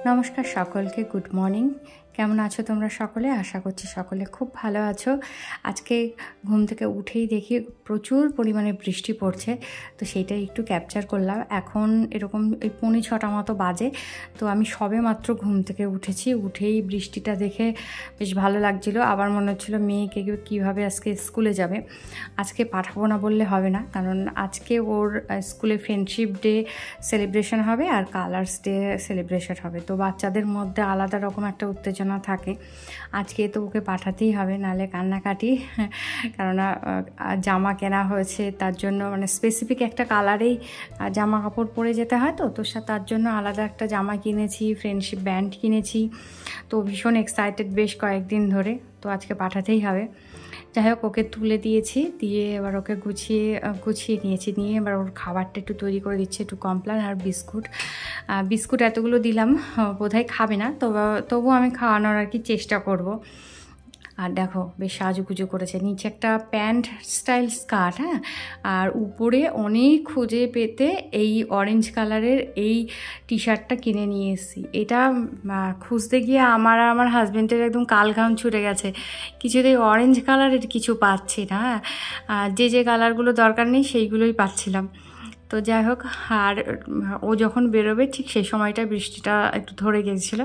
নমস্কার সকলকে, good morning. কেমন আছো তোমরা সকলে? আশা করছি সকলে খুব ভালো আছো। আজকে ঘুম থেকে উঠেই দেখি প্রচুর পরিমাণে বৃষ্টি পড়ছে, তো সেইটাই একটু ক্যাপচার করলাম। এখন এরকম এই 5:45 মতো বাজে, তো আমি সবে মাত্র ঘুম থেকে উঠেছি। উঠেই বৃষ্টিটা দেখে বেশ ভালো লাগছিল। আবার মনে হচ্ছিলো মেয়েকে কীভাবে আজকে স্কুলে যাবে। আজকে পাঠাবো না বললে হবে না, কারণ আজকে ওর স্কুলে ফ্রেন্ডশিপ ডে সেলিব্রেশন হবে আর কালার্স ডে সেলিব্রেশন হবে, তো বাচ্চাদের মধ্যে আলাদা রকম একটা উত্তেজনা থাকে। আজকে তো ওকে পাঠাতেই হবে, নাহলে কান্নাকাটি। কেননা জামা কেনা হয়েছে, তার জন্য মানে স্পেসিফিক একটা কালারেই জামা কাপড় পরে যেতে হয়, তো তার জন্য আলাদা একটা জামা কিনেছি, ফ্রেন্ডশিপ ব্যান্ড কিনেছি। তো ভীষণ এক্সাইটেড বেশ কয়েকদিন ধরে, তো আজকে পাঠাতেই হবে। যাই হোক, ওকে তুলে দিয়েছি, দিয়ে এবার ওকে গুছিয়ে নিয়ে এবার ওর খাবারটা একটু তৈরি করে দিচ্ছি। একটু কমপ্লান আর বিস্কুট এতগুলো দিলাম, বোধহয় খাবে না, তবু আমি খাওয়ানোর আর কি চেষ্টা করব। আর দেখো বেশ সাজুগুজু করেছে, নিচে একটা প্যান্ট স্টাইল স্কার্ট, হ্যাঁ, আর উপরে অনেক খুঁজে পেতে এই অরেঞ্জ কালারের এই টি শার্টটা কিনে নিয়ে এসেছি। এটা খুঁজতে গিয়ে আমার হাজব্যান্ডের একদম কালঘাম ছুটে গেছে, কিছুতেই অরেঞ্জ কালারের কিছু পাচ্ছি না। যে কালারগুলো দরকার নেই সেইগুলোই পাচ্ছিলাম। তো যাই হোক, আর ও যখন বেরোবে ঠিক সেই সময়টা বৃষ্টিটা একটু ধরে গিয়েছিলো,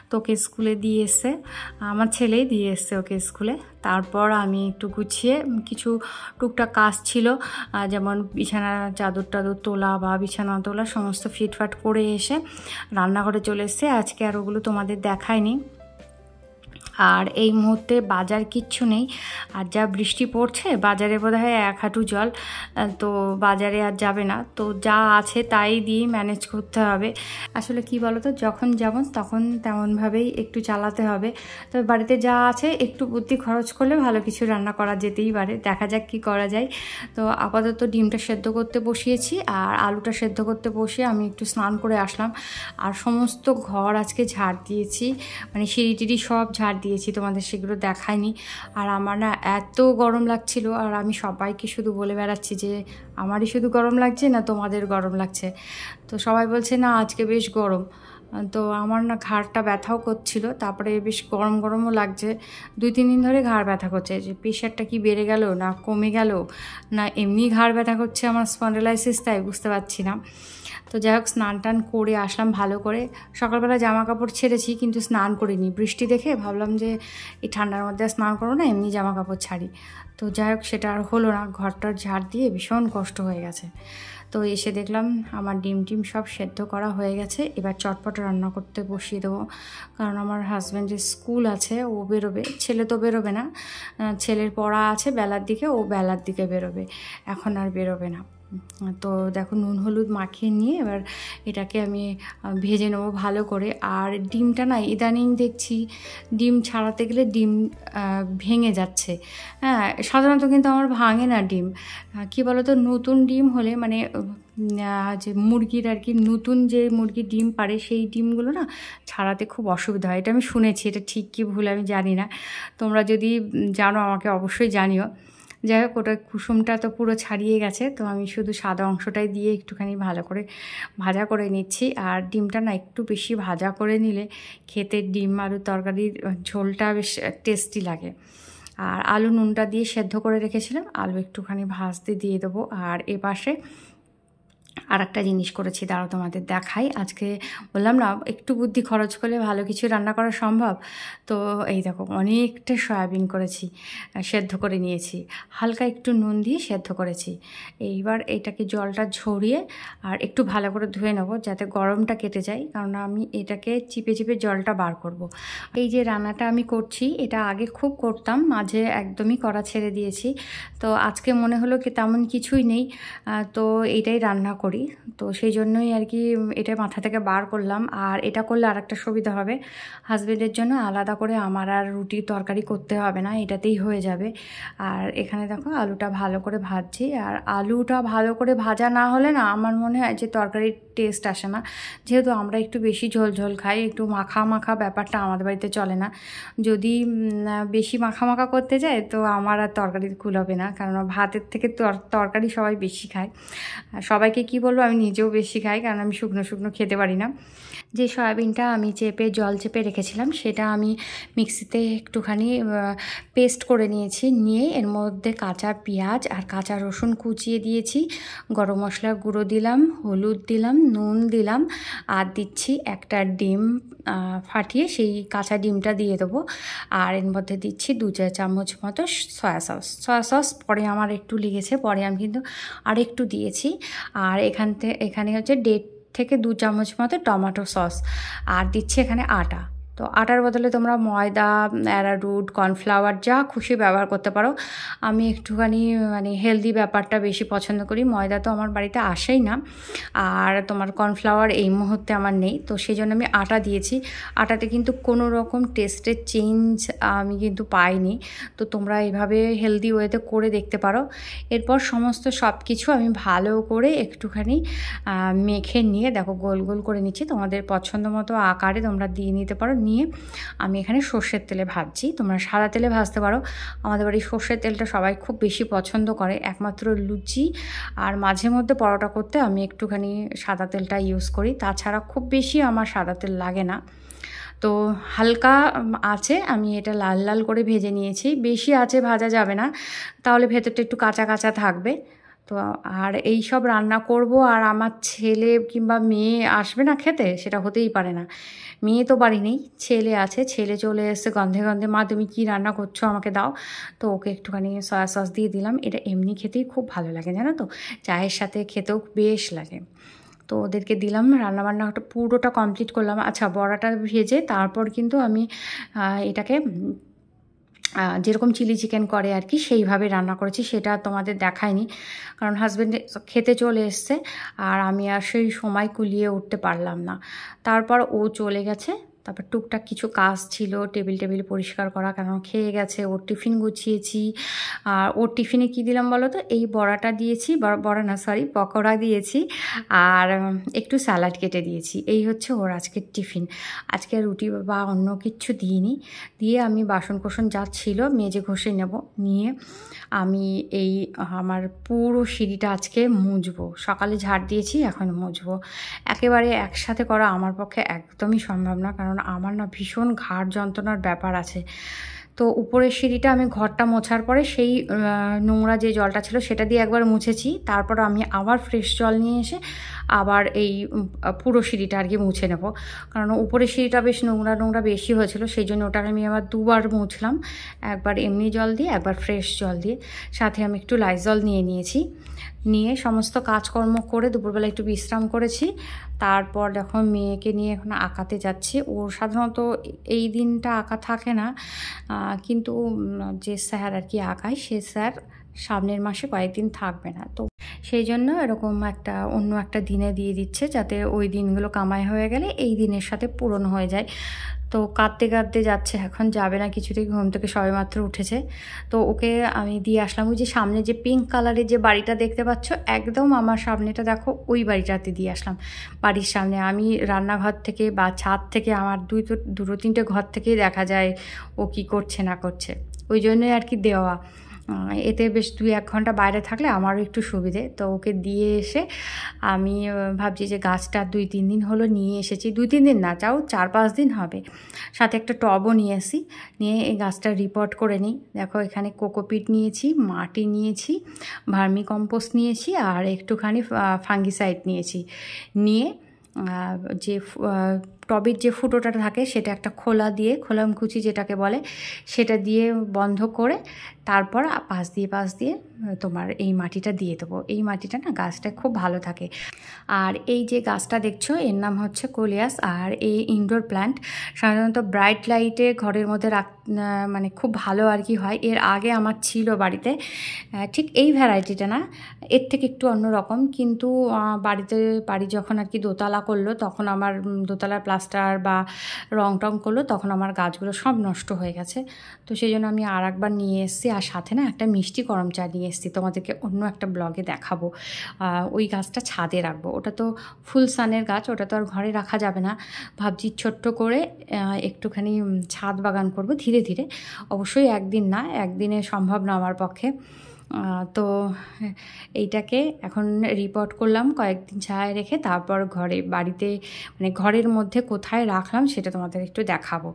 তো ওকে স্কুলে দিয়ে এসছে, আমার ছেলেই দিয়ে এসছে ওকে স্কুলে। তারপর আমি একটু গুছিয়ে কিছু টুকটাক কাজ ছিল, যেমন বিছানা চাদর তোলা বা বিছানা তোলা সমস্ত ফিটফাট করে এসে রান্নাঘরে চলে এসছে। আজকে আর ওগুলো তোমাদের দেখায়নি। আর এই মুহূর্তে বাজার কিচ্ছু নেই, আর যা বৃষ্টি পড়ছে বাজারে বোধহয় 1 হাঁটু জল, তো বাজারে আর যাবে না। তো যা আছে তাই দিয়ে ম্যানেজ করতে হবে। আসলে কি বলো তো, যখন যেমন তখন তেমনভাবেই একটু চালাতে হবে। তবে বাড়িতে যা আছে একটু বুদ্ধি খরচ করলে ভালো কিছু রান্না করা যেতেই পারে, দেখা যাক কি করা যায়। তো আপাতত ডিমটা সেদ্ধ করতে বসিয়েছি, আর আলুটা সেদ্ধ করতে বসিয়ে আমি একটু স্নান করে আসলাম। আর সমস্ত ঘর আজকে ঝাড় দিয়েছি, মানে সিঁড়ি সব ঝাড় দিয়েছি, তোমাদের সেগুলো দেখায়নি। আর আমার না এত গরম লাগছিল, আর আমি সবাইকে শুধু বলে বেড়াচ্ছি যে আমারই শুধু গরম লাগছে না তোমাদের গরম লাগছে। তো সবাই বলছে না আজকে বেশ গরম। তো আমার না ঘাড়টা ব্যথাও করছিল, তারপরে বেশ গরমও লাগছে। 2-3 দিন ধরে ঘাড় ব্যথা করছে, যে প্রেশারটা কি বেড়ে গেল না কমে গেল, না এমনি ঘাড় ব্যথা করছে আমার স্পন্ডেলাইসিস, তাই বুঝতে পারছি না। তো যাই হোক, স্নান টান করে আসলাম ভালো করে। সকালবেলা জামা কাপড় ছেড়েছি, কিন্তু স্নান করিনি। বৃষ্টি দেখে ভাবলাম যে এই ঠান্ডার মধ্যে স্নান করবো না, এমনি জামা কাপড় ছাড়ি। তো যাই হোক, সেটা আর হলো না। ঘরটার ঝাড় দিয়ে ভীষণ কষ্ট হয়ে গেছে। তো এসে দেখলাম আমার ডিম সব সেদ্ধ করা হয়ে গেছে। এবার চটপট রান্না করতে বসিয়ে দেবো, কারণ আমার হাজব্যান্ডের স্কুল আছে, ও বেরোবে। ছেলে তো বেরোবে না, ছেলের পড়া আছে বেলার দিকে, ও বেলার দিকে বেরোবে, এখন আর বেরোবে না। তো দেখো, নুন হলুদ মাখিয়ে নিয়ে এবার এটাকে আমি ভেজে নেবো ভালো করে। আর ডিমটা না ইদানিং দেখছি ডিম ছাড়াতে গেলে ডিম ভেঙে যাচ্ছে। হ্যাঁ, সাধারণত কিন্তু আমার ভাঙে না ডিম। কি বলো তো, নতুন ডিম হলে মানে যে মুরগির আর কি, নতুন যে মুরগির ডিম পারে সেই ডিমগুলো না ছাড়াতে খুব অসুবিধা হয়। এটা আমি শুনেছি, এটা ঠিক কি ভুল আমি জানি না, তোমরা যদি জানো আমাকে অবশ্যই জানিও। যাই হোক, ওটা কুসুমটা তো পুরো ছাড়িয়ে গেছে, তো আমি শুধু সাদা অংশটাই দিয়ে একটুখানি ভালো করে ভাজা করে নিচ্ছি। আর ডিমটা না একটু বেশি ভাজা করে নিলে খেতে ডিম আলুর তরকারির ঝোলটা বেশ টেস্টি লাগে। আর আলু নুনটা দিয়ে সেদ্ধ করে রেখেছিলাম, আলু একটুখানি ভাজতে দিয়ে দেবো। আর এপাশে আর একটা জিনিস করেছি, দাঁড়াও তোমাদের দেখাই। আজকে বললাম না একটু বুদ্ধি খরচ করলে ভালো কিছু রান্না করা সম্ভব। তো এই দেখো, অনেকটা সয়াবিন করেছি, সেদ্ধ করে নিয়েছি, হালকা একটু নুন দিয়ে সেদ্ধ করেছি। এইবার এটাকে জলটা ঝরিয়ে আর একটু ভালো করে ধুয়ে নেবো, যাতে গরমটা কেটে যায়, কারণ আমি এটাকে চিপে জলটা বার করব। এই যে রান্নাটা আমি করছি, এটা আগে খুব করতাম, মাঝে একদমই করা ছেড়ে দিয়েছি। তো আজকে মনে হলো কি তেমন কিছুই নেই, তো এইটাই রান্না করি। তো সেই জন্যই আর কি এটা মাথা থেকে বার করলাম। আর এটা করলে আর একটা সুবিধা হবে, হাজবেন্ডের জন্য আলাদা করে আমার আর রুটি তরকারি করতে হবে না, এটাতেই হয়ে যাবে। আর এখানে দেখো আলুটা ভালো করে ভাজছি। আর আলুটা ভালো করে ভাজা না হলে না আমার মনে হয় যে তরকারির টেস্ট আসে না, যেহেতু আমরা একটু বেশি ঝোল খাই, একটু মাখা ব্যাপারটা আমাদের বাড়িতে চলে না। যদি বেশি মাখা করতে যায় তো আমার আর তরকারি কুলাবে না, কারণ ভাতের থেকে তরকারি সবাই বেশি খায়। সবাইকে কি বলবো, আমি নিজেও বেশি খাই, কারণ আমি শুকনো শুকনো খেতে পারি না। যে সয়াবিনটা আমি জল চেপে রেখেছিলাম সেটা আমি মিক্সিতে একটুখানি পেস্ট করে নিয়েছি। নিয়ে এর মধ্যে কাঁচা পেঁয়াজ আর কাঁচা রসুন কুচিয়ে দিয়েছি, গরম মশলার গুঁড়ো দিলাম, হলুদ দিলাম, নুন দিলাম, আর দিচ্ছি একটা ডিম ফাটিয়ে সেই কাঁচা ডিমটা দিয়ে দেবো। আর এর মধ্যে দিচ্ছি 2 চামচ মতো সয়া সস পরে আমার একটু লেগেছে, পরে আমি কিন্তু আরেকটু দিয়েছি। আর এখানে হচ্ছে 1.5 থেকে 2 চামচ মতো টমেটো সস, আর দিচ্ছি এখানে আটা। তো আটার বদলে তোমরা ময়দা, অ্যারারুট, কর্নফ্লাওয়ার যা খুশি ব্যবহার করতে পারো। আমি একটুখানি মানে হেলদি ব্যাপারটা বেশি পছন্দ করি, ময়দা তো আমার বাড়িতে আসেই না, আর তোমার কর্নফ্লাওয়ার এই মুহূর্তে আমার নেই, তো সেই জন্য আমি আটা দিয়েছি। আটাতে কিন্তু কোনো রকম টেস্টের চেঞ্জ আমি কিন্তু পাইনি। তো তোমরা এইভাবে হেলদি ওয়েতে করে দেখতে পারো। এরপর সমস্ত সব কিছু আমি ভালো করে একটুখানি মেখে নিয়ে দেখো গোল গোল করে নিচ্ছি, তোমাদের পছন্দ মতো আকারে তোমরা দিয়ে নিতে পারো। নিয়ে আমি এখানে সর্ষের তেলে ভাজছি, তোমরা সাদা তেলে ভাজতে পারো। আমাদের বাড়ির সর্ষের তেলটা সবাই খুব বেশি পছন্দ করে, একমাত্র লুচি আর মাঝে মধ্যে পরোটা করতে আমি একটুখানি সাদা তেলটা ইউজ করি, তাছাড়া খুব বেশি আমার সাদা তেল লাগে না। তো হালকা আছে আমি এটা লাল লাল করে ভেজে নিয়েছি, বেশি আছে ভাজা যাবে না, তাহলে ভেতরটা একটু কাঁচা কাঁচা থাকবে। তো আর এই সব রান্না করব, আর আমার ছেলে কিংবা মেয়ে আসবে না খেতে, সেটা হতেই পারে না। মেয়ে তো বাড়ি নেই, ছেলে আছে, ছেলে চলে এসে গন্ধে গন্ধে, মা তুমি কী রান্না করছো আমাকে দাও। তো ওকে একটুখানি সয়া সস দিয়ে দিলাম। এটা এমনি খেতেই খুব ভালো লাগে, জানো তো, চায়ের সাথে খেতেও বেশ লাগে। তো ওদেরকে দিলাম, রান্নাবান্নাটা পুরোটা কমপ্লিট করলাম। আচ্ছা, বড়াটা ভেজে তারপর কিন্তু আমি এটাকে যেরকম চিলি চিকেন করে আর কি সেইভাবে রান্না করেছি, সেটা তোমাদের দেখায়নি, কারণ হাজব্যান্ড খেতে চলে এসছে আর আমি আর সেই সময় কুলিয়ে উঠতে পারলাম না। তারপর ও চলে গেছে, তারপর টুকটাক কিছু কাজ ছিল, টেবিল পরিষ্কার করা, কারণ খেয়ে গেছে। ওর টিফিন গুছিয়েছি। আর ওর টিফিনে কি দিলাম বলো তো, এই বড়াটা দিয়েছি, বড়া না সরি পকোড়া দিয়েছি, আর একটু স্যালাড কেটে দিয়েছি। এই হচ্ছে ওর আজকের টিফিন। আজকে রুটি বা অন্য কিছু দিইনি। দিয়ে আমি বাসন কোসন যা ছিল মেজে ঘষে নেব। নিয়ে আমি এই আমার পুরো সিঁড়িটা আজকে মুছবো। সকালে ঝাড় দিয়েছি, এখন মুছবো। একেবারে একসাথে করা আমার পক্ষে একদমই সম্ভব না, কারণ আমার না ভীষণ ঘাড় যন্ত্রণার ব্যাপার আছে। তো উপরের সিঁড়িটা আমি ঘরটা মোছার পরে সেই নোংরা যে জলটা ছিল সেটা দিয়ে একবার মুছেছি, তারপর আমি আবার ফ্রেশ জল নিয়ে এসে আবার এই পুরো সিঁড়িটা আর কি মুছে নেব, কারণ উপরের সিঁড়িটা বেশ নোংরা বেশি হয়েছিল, সেই জন্য ওটাকে আমি আবার 2 বার মুছলাম, একবার এমনি জল দিয়ে, একবার ফ্রেশ জল দিয়ে। সাথে আমি একটু লাইজল নিয়ে নিয়েছি। নিয়ে সমস্ত কাজকর্ম করে দুপুরবেলা একটু বিশ্রাম করেছি। তারপর দেখো মেয়েকে নিয়ে এখন আঁকাতে যাচ্ছি। ওর সাধারণত এই দিনটা আঁকা থাকে না, কিন্তু যে স্যার আর কি আঁকায়, সে স্যার সামনের মাসে কয়েকদিন থাকবে না, তো সেই জন্য এরকম অন্য একটা দিনে দিয়ে দিচ্ছে, যাতে ওই দিনগুলো কামাই হয়ে গেলে এই দিনের সাথে পূরণ হয়ে যায়। তো কাঁদতে যাচ্ছে, এখন যাবে না কিছুতেই, ঘুম থেকে সবেমাত্র উঠেছে। তো ওকে আমি দিয়ে আসলাম। ওই যে সামনে যে পিঙ্ক কালারের যে বাড়িটা দেখতে পাচ্ছ, একদম আমার সামনেটা দেখো, ওই বাড়িটাতে দিয়ে আসলাম। বাড়ির সামনে আমি রান্নাঘর থেকে বা ছাদ থেকে আমার দুটো তিনটে ঘর থেকেই দেখা যায় ও কি করছে না করছে, ওই জন্যই আর কি দেওয়া। এতে বেশ 2-1 ঘন্টা বাইরে থাকলে আমারও একটু সুবিধে। তো ওকে দিয়ে এসে আমি ভাবছি যে গাছটা 2-3 দিন হলো নিয়ে এসেছি, 2-3 দিন না, যাও 4-5 দিন হবে। সাথে একটা টবও নিয়ে এসি, নিয়ে এই গাছটা রিপোর্ট করে নিই। দেখো এখানে কোকোপিট নিয়েছি, মাটি নিয়েছি, ভার্মি কম্পোস্ট নিয়েছি, আর একটুখানি ফাঙ্গিসাইড নিয়েছি। নিয়ে যে টবের যে ফুটোটা থাকে সেটা একটা খোলা দিয়ে, খোলামকুচি যেটাকে বলে, সেটা দিয়ে বন্ধ করে তারপর পাশ দিয়ে তোমার এই মাটিটা দিয়ে দেবো। এই মাটিটা না গাছটা খুব ভালো থাকে। আর এই যে গাছটা দেখছো এর নাম হচ্ছে কোলিয়াস, আর এই ইনডোর প্ল্যান্ট সাধারণত ব্রাইট লাইটে ঘরের মধ্যে মানে খুব ভালো আর কি হয়। এর আগে আমার ছিল বাড়িতে, ঠিক এই ভ্যারাইটিটা না, এর থেকে একটু অন্যরকম, কিন্তু বাড়ি যখন আর কি দোতলা করলো, তখন আমার দোতলার প্লাস্টার বা রং টং করলো, তখন আমার গাছগুলো সব নষ্ট হয়ে গেছে। তো সেই জন্য আমি আর একবার নিয়ে এসেছি, আর সাথে না একটা মিষ্টি করম চা নিয়ে এসেছি, তোমাদেরকে অন্য একটা ব্লগে দেখাবো। ওই গাছটা ছাদে রাখবো, ওটা তো ফুল সানের গাছ, ওটা তো আর ঘরে রাখা যাবে না। ভাবছি ছোট্ট করে একটুখানি ছাদ বাগান করব ধীরে ধীরে, অবশ্যই একদিনে সম্ভব না আমার পক্ষে। তো এইটাকে এখন রিপোর্ট করলাম কয়েকদিন ছায়া রেখে, তারপর বাড়িতে মানে ঘরের মধ্যে কোথায় রাখলাম সেটা তোমাদের একটু দেখাবো।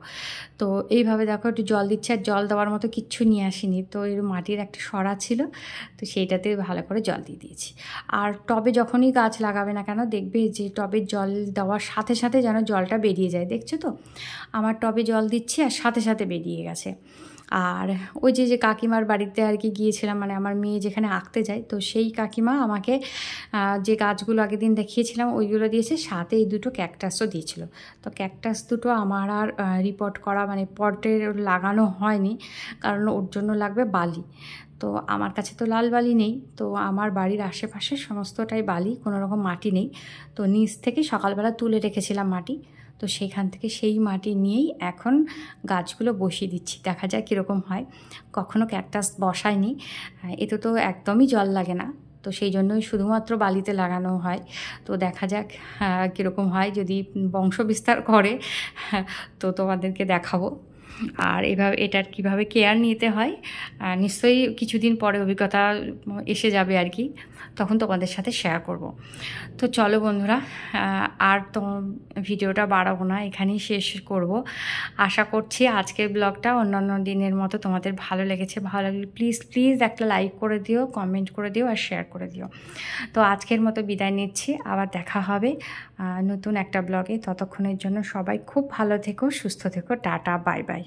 তো এইভাবে দেখো একটু জল দিচ্ছে, আর জল দেওয়ার মতো কিচ্ছু নিয়ে আসিনি, তো এর মাটির একটা সরা ছিল, তো সেইটাতে ভালো করে জল দিয়ে দিয়েছি। আর টবে যখনই গাছ লাগাবে না কেন দেখবে যে টবের জল দেওয়ার সাথে সাথে যেন জলটা বেরিয়ে যায়, দেখছো তো আমার টবে জল দিচ্ছি আর সাথে সাথে বেরিয়ে গেছে। আর ওই যে কাকিমার বাড়িতে আর কি গিয়েছিলাম, মানে আমার মেয়ে যেখানে আঁকতে যায়, তো সেই কাকিমা আমাকে যে গাছগুলো আগের দিন দেখিয়েছিলাম ওইগুলো দিয়েছে, সাথে এই দুটো ক্যাকটাসও দিয়েছিল। তো ক্যাকটাস দুটো আমার আর রিপোর্ট করা মানে পটে লাগানো হয়নি, কারণ ওর জন্য লাগবে বালি। তো আমার কাছে তো লাল বালি নেই, তো আমার বাড়ির আশেপাশে সমস্তটাই বালি, কোনো রকম মাটি নেই। তো নিচ থেকে সকালবেলা তুলে রেখেছিলাম মাটি, তো সেখান থেকে সেই মাটি নিয়েই এখন গাছগুলো বসিয়ে দিচ্ছি, দেখা যাক কীরকম হয়। কখনো ক্যাকটাস বসায়নি, এতে তো একদমই জল লাগে না, তো সেই জন্যই শুধুমাত্র বালিতে লাগানো হয়। তো দেখা যাক কীরকম হয়, যদি বংশ বিস্তার করে তো তোমাদেরকে দেখাবো। আর এটার কিভাবে কেয়ার নিতে হয় নিশ্চয়ই কিছুদিন পরে অভিজ্ঞতা এসে যাবে আর কি, তখন তোমাদের সাথে শেয়ার করব। তো চলো বন্ধুরা, আর তো ভিডিওটা বাড়াবো না, এখানেই শেষ করব। আশা করছি আজকের ব্লগটা অন্যান্য দিনের মতো তোমাদের ভালো লেগেছে। ভালো লাগলে প্লিজ প্লিজ একটা লাইক করে দিও, কমেন্ট করে দিও আর শেয়ার করে দিও। তো আজকের মতো বিদায় নিচ্ছি, আবার দেখা হবে নতুন একটা ব্লগে। ততক্ষণের জন্য সবাই খুব ভালো থেকো, সুস্থ থেকো, টাটা, বাই বাই।